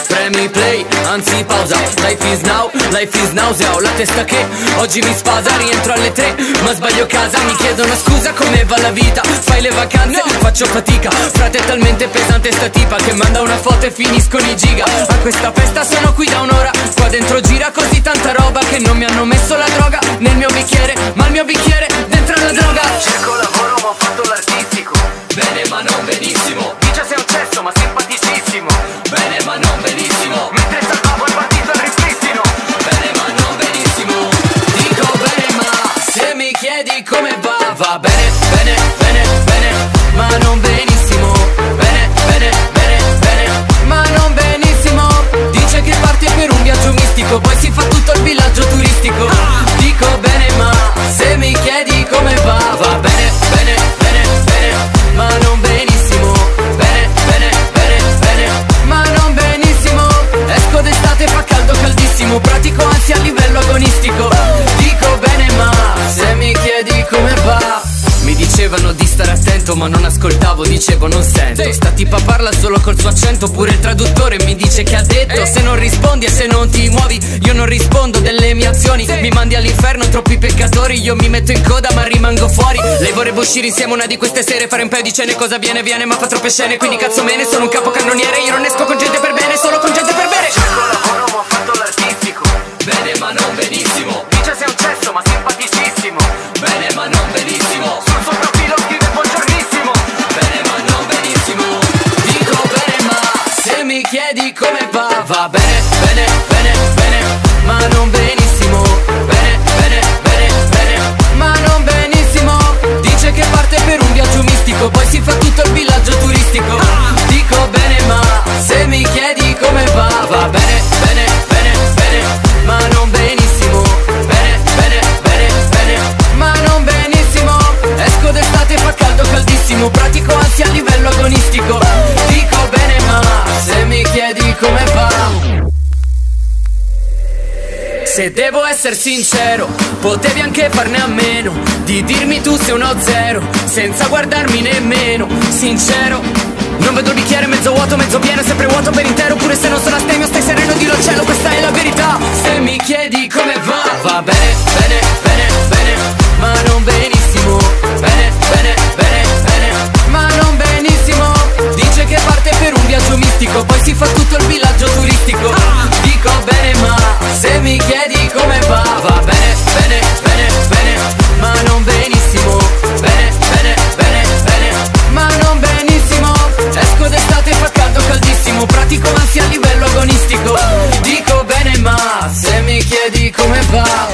Premi play, anzi pausa. Life is now, life is nausea. Ho la testa che oggi mi spasa. Rientro alle 3 ma sbaglio casa. Mi chiedono scusa come va la vita. Fai le vacanze, faccio fatica. Frate è talmente pesante sta tipa che manda una foto e finiscono i giga. A questa festa sono qui da un'ora. Qua dentro gira così tanta roba che non mi hanno messo la droga nel mio bicchiere, ma il mio bicchiere dentro la droga. Cerco lavoro ma ho fatto l'artistico. Bene ma non benissimo. Dice sei un cesso ma simpaticissimo. Bene ma non benissimo. Mentre salvavo il partito al ripristino. Bene ma non benissimo. Dico bene ma se mi chiedi come va, va bene, bene, bene, bene, ma non benissimo. Bene, bene, bene, bene, ma non benissimo. Dice che parte per un viaggio mistico, poi si fa tutto il villaggio turistico. Dico bene ma se mi chiedi come va, va bene, bene, bene, bene, ma non benissimo. Bene, bene, bene, bene, ma non benissimo. Esco d'estate, fa caldo caldissimo. Pratico ansia a livello agonistico. Dico bene ma se mi chiedi come va. Mi dicevano di stare attento ma non ascoltavo, dicevo non sento. Sta tipa parla solo col suo accento. Pure il traduttore mi dice che ha detto se non rispondi e se non ti muovi io non rispondo delle mie azioni. Mi mandi all'inferno, troppi peccatori. Io mi metto in coda ma rimango fuori. Lei vorrebbe uscire insieme una di queste sere, fare un paio di cene, cosa viene viene ma fa troppe scene. Quindi cazzo me ne sono un capocannoniere. Io non esco con gente per bene, solo con gente per bene. Cerco lavoro ma ho fatto l'artistico. Bene ma non benissimo. Dice sei un cesso ma simpaticissimo. Bene ma non benissimo. Sul suo profilo scrive buongiornissimo. Bene ma non benissimo. Dico bene ma se mi chiedi come va, va bene, bene, bene, bene, ma non benissimo. Bene, bene, bene, bene, ma non benissimo. Dice che parte per un viaggio mistico, poi si fa tutto il villaggio turistico. Dico bene ma se mi chiedi come va, va bene, bene, bene, bene, ma non benissimo. Bene, bene, bene, bene, ma non benissimo. Esco d'estate, fa caldo caldissimo. Pratico ansia a livello agonistico. Dico bene ma se mi chiedi come va. Se devo essere sincero, potevi anche farne a meno di dirmi tu sei uno zero, senza guardarmi nemmeno. Sincero, non vedo il bicchiere mezzo vuoto, mezzo pieno, sempre vuoto per intero. Pure se non sono astemio, stai sereno, dillo al cielo, questa è la verità. Se mi chiedi come va, va bene, bene, bene, bene, ma non benissimo. Bene, bene, bene, bene, ma non benissimo. Dice che parte per un viaggio mistico, poi si fa tutto il villaggio turistico. Dico bene ma se mi chiedi come va, va bene, bene, bene, bene, ma non benissimo. Bene, bene, bene, bene, ma non benissimo. Esco d'estate, fa caldo caldissimo. Pratico ansia a livello agonistico. Dico bene ma se mi chiedi come va.